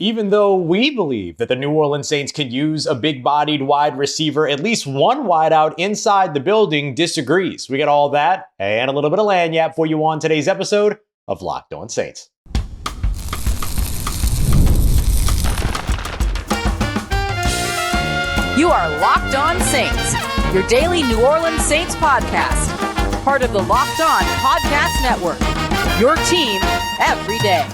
Even though we believe that the New Orleans Saints could use a big-bodied wide receiver, at least one wideout inside the building disagrees. We got all that and a little bit of lagniappe for you on today's episode of Locked On Saints. You are Locked On Saints, your daily New Orleans Saints podcast. Part of the Locked On Podcast Network, your team every day.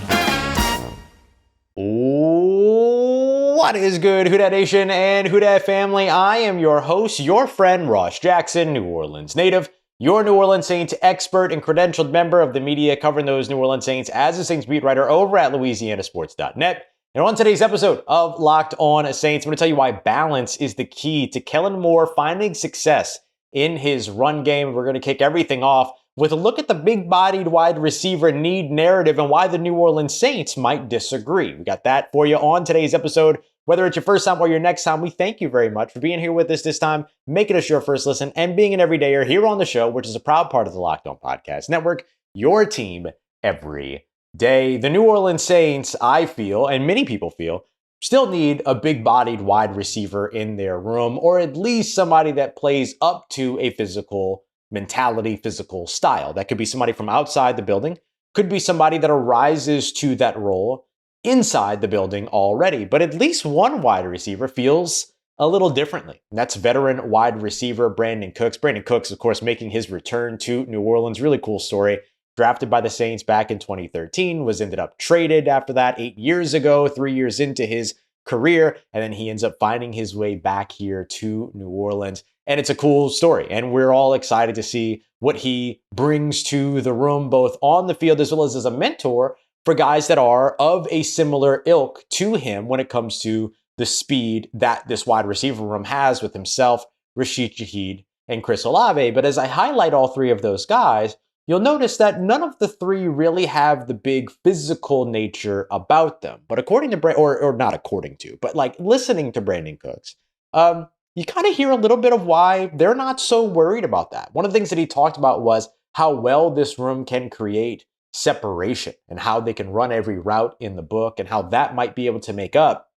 What is good, Who Dat Nation and Who Dat family? I am your host, your friend Ross Jackson, New Orleans native, your New Orleans Saints expert and credentialed member of the media covering those New Orleans Saints as a Saints beat writer over at LouisianaSports.net. And on today's episode of Locked On Saints, I'm going to tell you why balance is the key to Kellen Moore finding success in his run game. We're going to kick everything off with a look at the big-bodied wide receiver need narrative and why the New Orleans Saints might disagree. We got that for you on today's episode. Whether it's your first time or your next time, we thank you very much for being here with us this time, making us your first listen, and being an everydayer here on the show, which is a proud part of the Locked On Podcast Network, your team every day. The New Orleans Saints, I feel, and many people feel, still need a big-bodied wide receiver in their room, or at least somebody that plays up to a physical mentality, physical style. That could be somebody from outside the building, could be somebody that arises to that role inside the building already. But at least one wide receiver feels a little differently. And that's veteran wide receiver Brandin Cooks. Brandin Cooks, of course, making his return to New Orleans. Really cool story. Drafted by the Saints back in 2013, was ended up traded after that 8 years ago, 3 years into his career, and then he ends up finding his way back here to New Orleans. And it's a cool story, and we're all excited to see what he brings to the room, both on the field as well as a mentor for guys that are of a similar ilk to him when it comes to the speed that this wide receiver room has with himself, Rashid Shaheed, and Chris Olave. But as I highlight all three of those guys, you'll notice that none of the three really have the big physical nature about them. But according to listening to Brandin Cooks, you kind of hear a little bit of why they're not so worried about that. One of the things that he talked about was how well this room can create separation and how they can run every route in the book and how that might be able to make up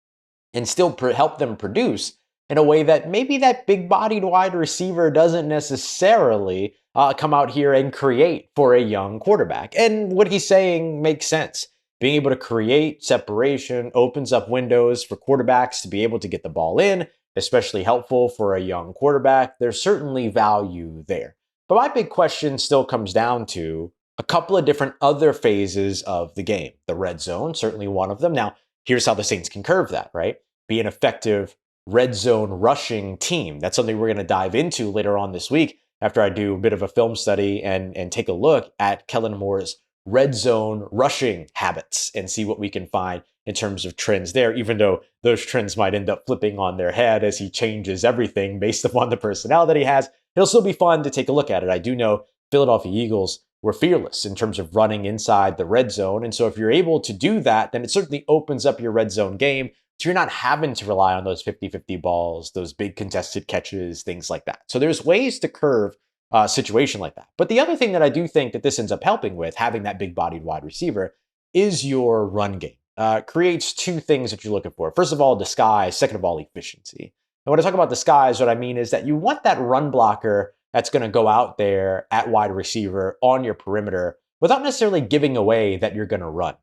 and still help them produce in a way that maybe that big-bodied wide receiver doesn't necessarily come out here and create for a young quarterback. And what he's saying makes sense. Being able to create separation opens up windows for quarterbacks to be able to get the ball in, especially helpful for a young quarterback. There's certainly value there. But my big question still comes down to a couple of different other phases of the game. The red zone, certainly one of them. Now, here's how the Saints can curve that, right? Be an effective red zone rushing team. That's something we're going to dive into later on this week after I do a bit of a film study and take a look at Kellen Moore's red zone rushing habits and see what we can find in terms of trends there, even though those trends might end up flipping on their head as he changes everything based upon the personnel that he has. It'll still be fun to take a look at it. I do know Philadelphia Eagles were fearless in terms of running inside the red zone. And so if you're able to do that, then it certainly opens up your red zone game. So you're not having to rely on those 50-50 balls, those big contested catches, things like that. So there's ways to curve a situation like that. But the other thing that I do think that this ends up helping with, having that big-bodied wide receiver, is your run game. Creates two things that you're looking for. First of all, disguise. Second of all, efficiency. And when I talk about disguise, what I mean is that you want that run blocker that's going to go out there at wide receiver on your perimeter without necessarily giving away that you're going to run.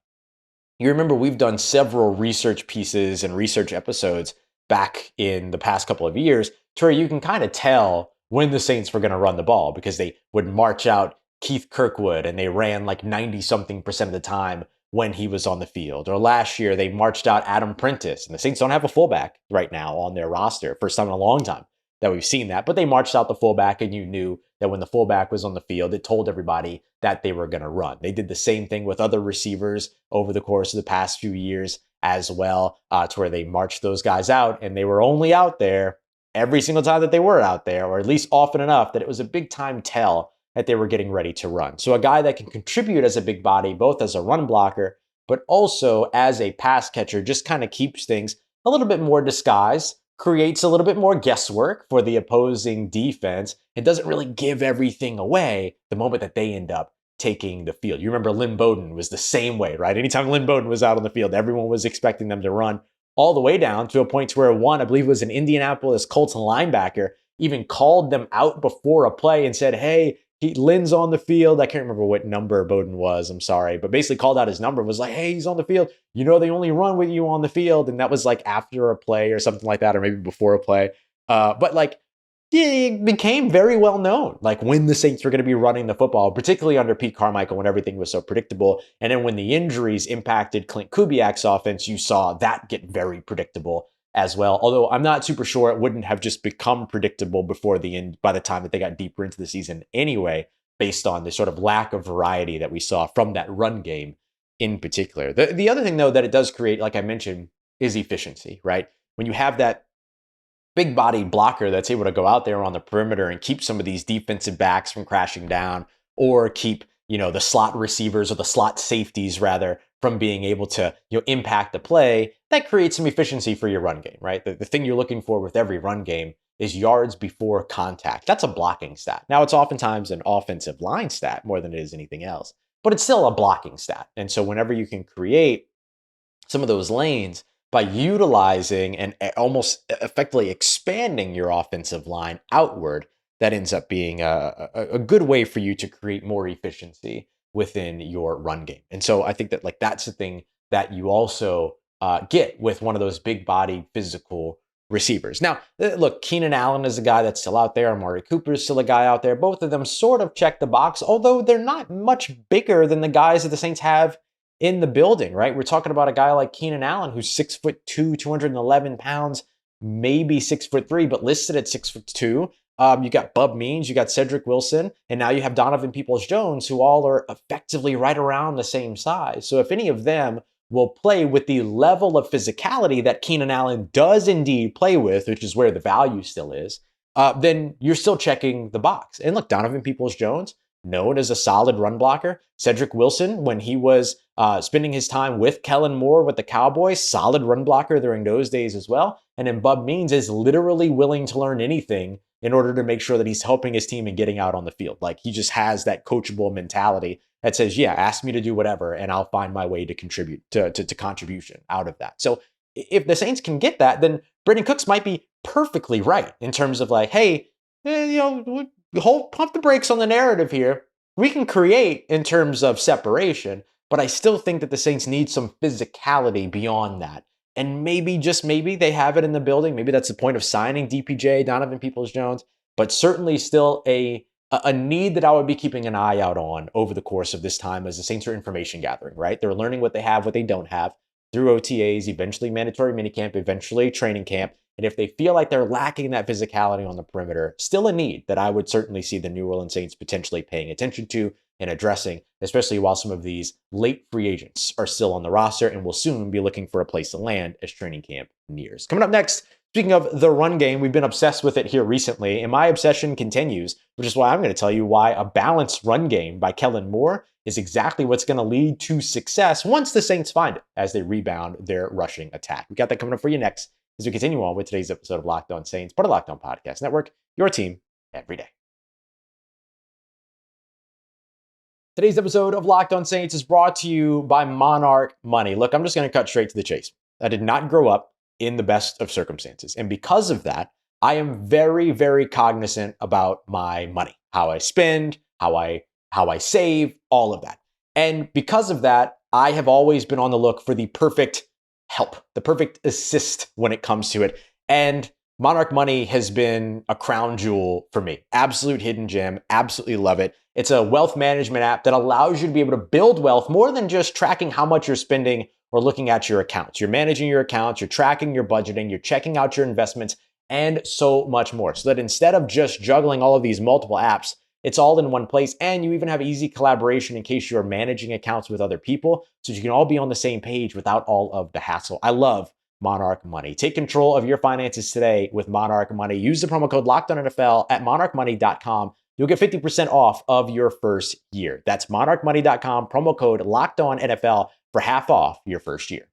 You remember we've done several research pieces and research episodes back in the past couple of years to where you can kind of tell when the Saints were going to run the ball because they would march out Keith Kirkwood and they ran like 90-something% of the time when he was on the field. Or last year, they marched out Adam Prentice, and the Saints don't have a fullback right now on their roster. First time in a long time that we've seen that. But they marched out the fullback, and you knew that when the fullback was on the field, it told everybody that they were going to run. They did the same thing with other receivers over the course of the past few years as well, to where they marched those guys out, and they were only out there every single time that they were out there, or at least often enough that it was a big time tell that they were getting ready to run. So a guy that can contribute as a big body, both as a run blocker, but also as a pass catcher, just kind of keeps things a little bit more disguised, creates a little bit more guesswork for the opposing defense. It doesn't really give everything away the moment that they end up taking the field. You remember Lynn Bowden was the same way, right? Anytime Lynn Bowden was out on the field, everyone was expecting them to run all the way down to a point to where one, I believe it was an Indianapolis Colts linebacker, even called them out before a play and said, hey, Lynn's on the field. I can't remember what number Bowden was. I'm sorry. But basically called out his number, was like, hey, he's on the field. You know, they only run with you on the field. And that was like after a play or something like that, or maybe before a play. But like, it became very well known, like when the Saints were going to be running the football, particularly under Pete Carmichael when everything was so predictable. And then when the injuries impacted Clint Kubiak's offense, you saw that get very predictable as well. Although I'm not super sure it wouldn't have just become predictable before the end, by the time that they got deeper into the season anyway, based on the sort of lack of variety that we saw from that run game in particular. The other thing, though, that it does create, like I mentioned, is efficiency, right? When you have that big body blocker that's able to go out there on the perimeter and keep some of these defensive backs from crashing down, or keep, the slot receivers, or the slot safeties rather, from being able to, impact the play, that creates some efficiency for your run game, right? The thing you're looking for with every run game is yards before contact. That's a blocking stat. Now, it's oftentimes an offensive line stat more than it is anything else, but it's still a blocking stat. And so whenever you can create some of those lanes by utilizing and almost effectively expanding your offensive line outward, that ends up being a good way for you to create more efficiency within your run game. And so I think that like that's the thing that you also get with one of those big body physical receivers. Now, look, Keenan Allen is a guy that's still out there. Amari Cooper is still a guy out there. Both of them sort of check the box, although they're not much bigger than the guys that the Saints have in the building, right? We're talking about a guy like Keenan Allen, who's 6'2", 211 pounds, maybe 6'3", but listed at 6'2". You got Bub Means, you got Cedric Wilson, and now you have Donovan Peoples-Jones, who all are effectively right around the same size. So if any of them will play with the level of physicality that Keenan Allen does indeed play with, which is where the value still is, then you're still checking the box. And look, Donovan Peoples-Jones, known as a solid run blocker. Cedric Wilson, when he was spending his time with Kellen Moore with the Cowboys, solid run blocker during those days as well. And then Bub Means is literally willing to learn anything in order to make sure that he's helping his team and getting out on the field. Like, he just has that coachable mentality that says, yeah, ask me to do whatever, and I'll find my way to contribute to contribution out of that. So if the Saints can get that, then Brandin Cooks might be perfectly right in terms of like, hey, pump the brakes on the narrative here. We can create in terms of separation, but I still think that the Saints need some physicality beyond that. And maybe, just maybe, they have it in the building. Maybe that's the point of signing DPJ, Donovan Peoples-Jones, but certainly still a need that I would be keeping an eye out on over the course of this time as the Saints are information gathering, right? They're learning what they have, what they don't have through OTAs, eventually mandatory minicamp, eventually training camp. And if they feel like they're lacking that physicality on the perimeter, still a need that I would certainly see the New Orleans Saints potentially paying attention to and addressing, especially while some of these late free agents are still on the roster and will soon be looking for a place to land as training camp nears. Coming up next, speaking of the run game, we've been obsessed with it here recently, and my obsession continues, which is why I'm going to tell you why a balanced run game by Kellen Moore is exactly what's going to lead to success once the Saints find it as they rebound their rushing attack. We got that coming up for you next as we continue on with today's episode of Locked On Saints, part of Locked On Podcast Network, your team every day. Today's episode of Locked On Saints is brought to you by Monarch Money. Look, I'm just going to cut straight to the chase. I did not grow up in the best of circumstances. And because of that, I am very, very cognizant about my money, how I spend, how I save, all of that. And because of that, I have always been on the look for the perfect help, the perfect assist when it comes to it. And Monarch Money has been a crown jewel for me. Absolute hidden gem. Absolutely love it. It's a wealth management app that allows you to be able to build wealth more than just tracking how much you're spending or looking at your accounts. You're managing your accounts, you're tracking your budgeting, you're checking out your investments, and so much more. So that instead of just juggling all of these multiple apps, it's all in one place. And you even have easy collaboration in case you're managing accounts with other people, so you can all be on the same page without all of the hassle. I love Monarch Money. Take control of your finances today with Monarch Money. Use the promo code LOCKEDONNFL at monarchmoney.com. You'll get 50% off of your first year. That's monarchmoney.com, promo code LOCKEDONNFL for half off your first year.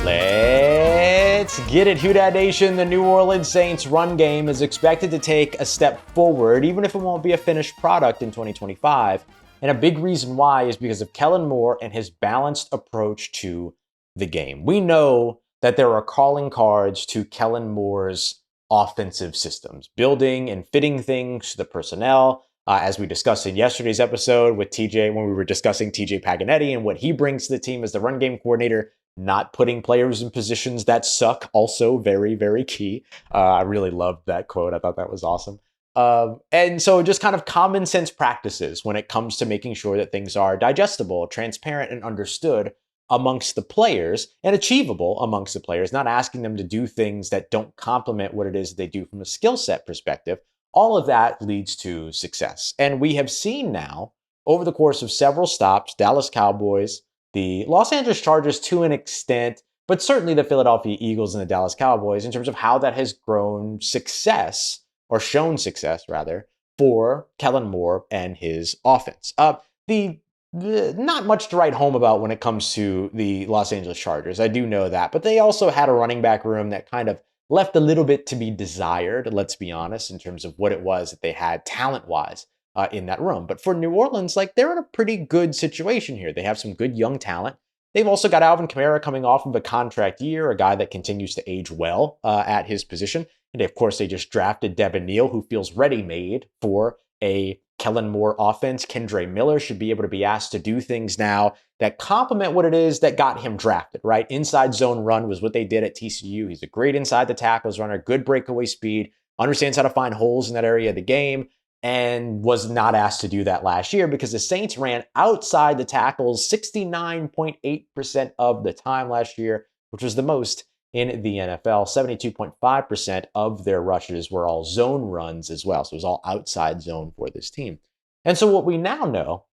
Let's Let's get it, Who Dat Nation. The New Orleans Saints run game is expected to take a step forward, even if it won't be a finished product in 2025. And a big reason why is because of Kellen Moore and his balanced approach to the game. We know that there are calling cards to Kellen Moore's offensive systems, building and fitting things to the personnel, as we discussed in yesterday's episode with TJ, when we were discussing TJ Paganetti and what he brings to the team as the run game coordinator. Not putting players in positions that suck, also very, very key. I really loved that quote. I thought that was awesome. And so just kind of common sense practices when it comes to making sure that things are digestible, transparent, and understood amongst the players and achievable amongst the players, not asking them to do things that don't complement what it is they do from a skill set perspective. All of that leads to success. And we have seen now over the course of several stops, Dallas Cowboys, the Los Angeles Chargers to an extent, but certainly the Philadelphia Eagles and the Dallas Cowboys in terms of how that has grown success, or shown success rather, for Kellen Moore and his offense. Not much to write home about when it comes to the Los Angeles Chargers. I do know that, but they also had a running back room that kind of left a little bit to be desired, let's be honest, in terms of what it was that they had talent-wise in that room. But for New Orleans, they're in a pretty good situation here. They have some good young talent. They've also got Alvin Kamara coming off of a contract year, a guy that continues to age well at his position. And of course, they just drafted Devin Neal, who feels ready-made for a Kellen Moore offense. Kendre Miller should be able to be asked to do things now that complement what it is that got him drafted, right? Inside zone run was what they did at TCU. He's a great inside the tackles runner, good breakaway speed, understands how to find holes in that area of the game, and was not asked to do that last year because the Saints ran outside the tackles 69.8% of the time last year, which was the most in the NFL. 72.5% of their rushes were all zone runs as well. So it was all outside zone for this team. And so what we now know,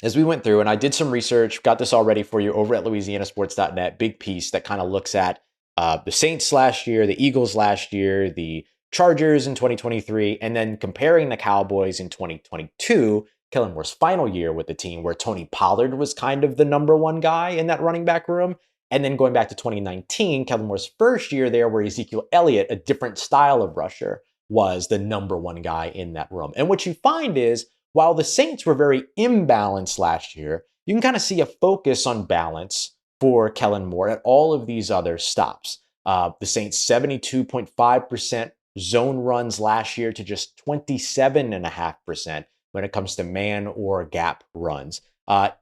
as we went through, and I did some research, got this all ready for you over at louisianasports.net, big piece that kind of looks at the Saints last year, the Eagles last year, the Chargers in 2023, and then comparing the Cowboys in 2022, Kellen Moore's final year with the team, where Tony Pollard was kind of the number one guy in that running back room. And then going back to 2019, Kellen Moore's first year there, where Ezekiel Elliott, a different style of rusher, was the number one guy in that room. And what you find is, while the Saints were very imbalanced last year, you can kind of see a focus on balance for Kellen Moore at all of these other stops. The Saints 72.5% zone runs last year to just 27.5% when it comes to man or gap runs.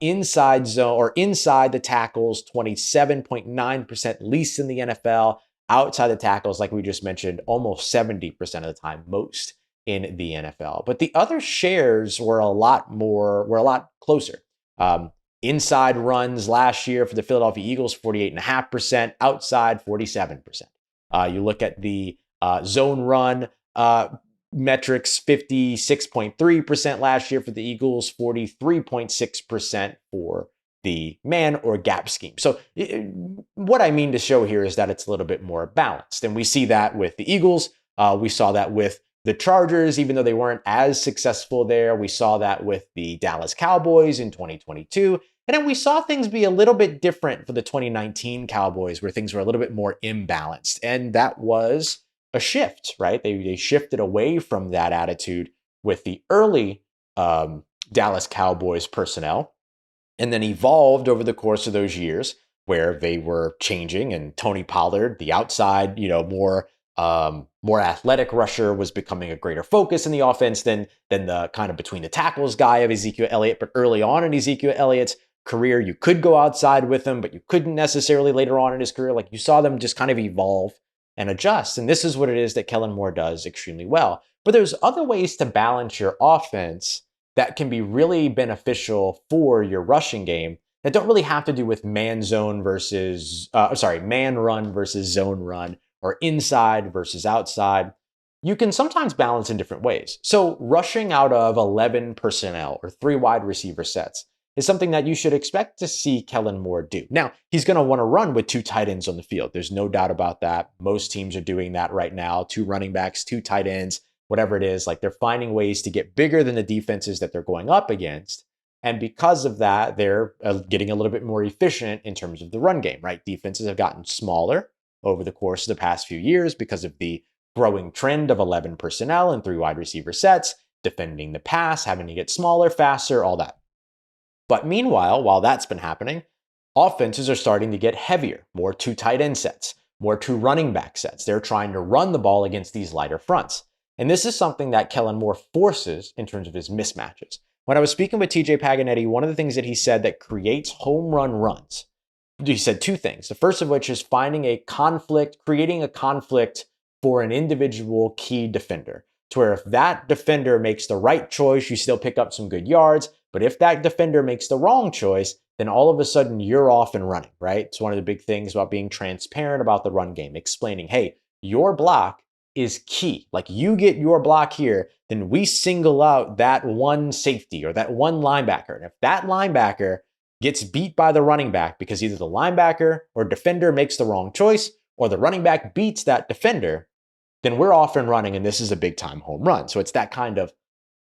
Inside zone or inside the tackles, 27.9%, least in the NFL. Outside the tackles, like we just mentioned, almost 70% of the time, most in the NFL. But the other shares were a lot closer. Inside runs last year for the Philadelphia Eagles, 48.5%. Outside, 47%. You look at the zone run metrics, 56.3% last year for the Eagles, 43.6% for the man or gap scheme. So what I mean to show here is that it's a little bit more balanced. And we see that with the Eagles. We saw that with the Chargers, even though they weren't as successful there. We saw that with the Dallas Cowboys in 2022. And then we saw things be a little bit different for the 2019 Cowboys, where things were a little bit more imbalanced. And that was a shift, right? They shifted away from that attitude with the early Dallas Cowboys personnel, and then evolved over the course of those years where they were changing, and Tony Pollard, the outside, more athletic rusher, was becoming a greater focus in the offense than the kind of between the tackles guy of Ezekiel Elliott. But early on in Ezekiel Elliott's career, you could go outside with him, but you couldn't necessarily later on in his career. Like, you saw them just kind of evolve and adjust. And this is what it is that Kellen Moore does extremely well. But there's other ways to balance your offense that can be really beneficial for your rushing game that don't really have to do with man run versus zone run, or inside versus outside. You can sometimes balance in different ways. So rushing out of 11 personnel or 3 wide receiver sets is something that you should expect to see Kellen Moore do. Now, he's going to want to run with 2 tight ends on the field. There's no doubt about that. Most teams are doing that right now. 2 running backs, 2 tight ends, whatever it is. Like, they're finding ways to get bigger than the defenses that they're going up against. And because of that, they're getting a little bit more efficient in terms of the run game, right? Defenses have gotten smaller over the course of the past few years because of the growing trend of 11 personnel and 3 wide receiver sets, defending the pass, having to get smaller, faster, all that. But meanwhile, while that's been happening, offenses are starting to get heavier, more 2 tight end sets, more 2 running back sets. They're trying to run the ball against these lighter fronts. And this is something that Kellen Moore forces in terms of his mismatches. When I was speaking with T.J. Paganetti, one of the things that he said that creates home run runs, he said 2 things. The first of which is finding a conflict, creating a conflict for an individual key defender, to where if that defender makes the right choice, you still pick up some good yards. But if that defender makes the wrong choice, then all of a sudden you're off and running, right? It's one of the big things about being transparent about the run game, explaining, hey, your block is key. Like you get your block here, then we single out that one safety or that one linebacker. And if that linebacker gets beat by the running back because either the linebacker or defender makes the wrong choice or the running back beats that defender, then we're off and running, and this is a big time home run. So it's that kind of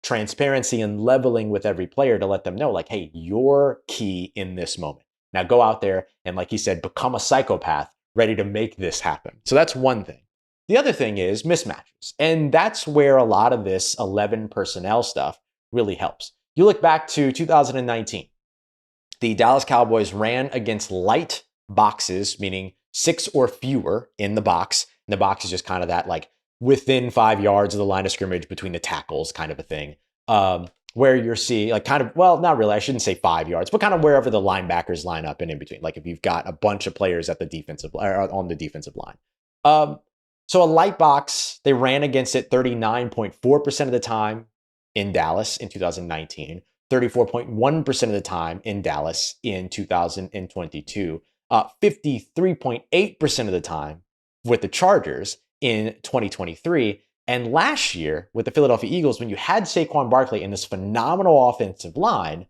transparency and leveling with every player to let them know, like, hey, you're key in this moment. Now go out there and, like he said, become a psychopath ready to make this happen. So that's one thing. The other thing is mismatches. And that's where a lot of this 11 personnel stuff really helps. You look back to 2019, the Dallas Cowboys ran against light boxes, meaning 6 or fewer in the box. And the box is just kind of that like within 5 yards of the line of scrimmage between the tackles kind of a thing. Where you're seeing like kind of, well, not really, I shouldn't say 5 yards, but kind of wherever the linebackers line up and in between. Like if you've got a bunch of players at the defensive or on the defensive line. So a light box, they ran against it 39.4% of the time in Dallas in 2019, 34.1% of the time in Dallas in 2022, 53.8% of the time with the Chargers in 2023. And last year with the Philadelphia Eagles, when you had Saquon Barkley in this phenomenal offensive line,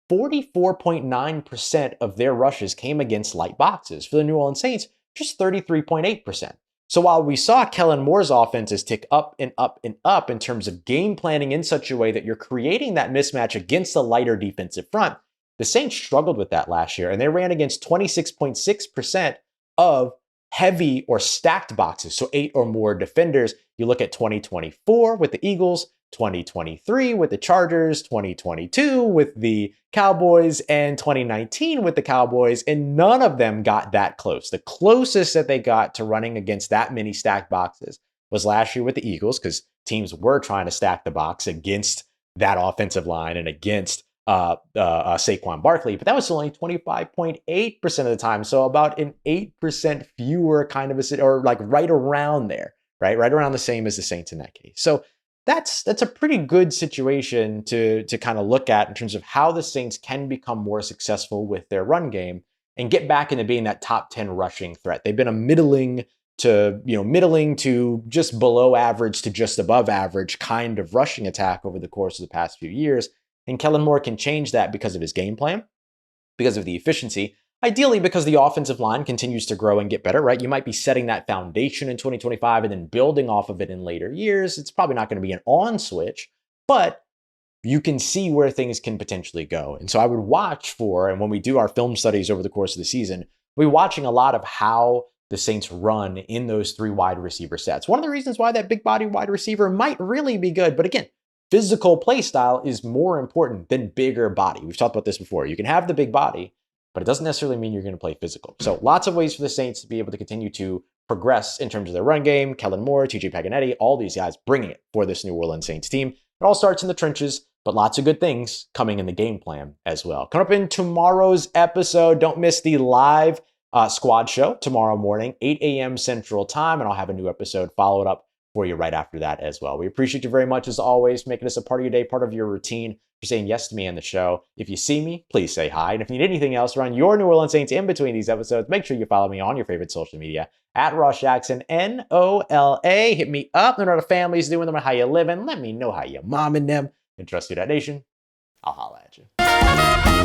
44.9% of their rushes came against light boxes. For the New Orleans Saints, just 33.8%. So while we saw Kellen Moore's offenses tick up and up and up in terms of game planning in such a way that you're creating that mismatch against the lighter defensive front, the Saints struggled with that last year, and they ran against 26.6% of heavy or stacked boxes, so 8 or more defenders. You look at 2024 with the Eagles, 2023 with the Chargers, 2022 with the Cowboys, and 2019 with the Cowboys, and none of them got that close. The closest that they got to running against that many stacked boxes was last year with the Eagles, because teams were trying to stack the box against that offensive line and against Saquon Barkley, but that was only 25.8% of the time. So about an 8% fewer kind of a, or like right around there, right? Right around the same as the Saints in that case. So that's a pretty good situation to kind of look at in terms of how the Saints can become more successful with their run game and get back into being that top 10 rushing threat. They've been a middling to just below average to just above average kind of rushing attack over the course of the past few years. And Kellen Moore can change that because of his game plan, because of the efficiency, ideally because the offensive line continues to grow and get better, right? You might be setting that foundation in 2025 and then building off of it in later years. It's probably not going to be an on switch, but you can see where things can potentially go. And so I would watch for, and when we do our film studies over the course of the season, we're watching a lot of how the Saints run in those 3 wide receiver sets. One of the reasons why that big body wide receiver might really be good, but again, physical play style is more important than bigger body. We've talked about this before. You can have the big body, but it doesn't necessarily mean you're going to play physical. So lots of ways for the Saints to be able to continue to progress in terms of their run game. Kellen Moore, T.J. Paganetti, all these guys bringing it for this New Orleans Saints team. It all starts in the trenches, but lots of good things coming in the game plan as well. Coming up in tomorrow's episode, don't miss the live squad show tomorrow morning, 8 a.m. Central Time, and I'll have a new episode followed up for you right after that as well. We appreciate you very much, as always, for making this a part of your day, part of your routine, for saying yes to me and the show. If you see me, please say hi. And if you need anything else around your New Orleans Saints in between these episodes, make sure you follow me on your favorite social media at Ross Jackson, NOLA. Hit me up. Let me know how the family's doing, them, how you living. Let me know how you momming them. And trust you, that nation. I'll holla at you.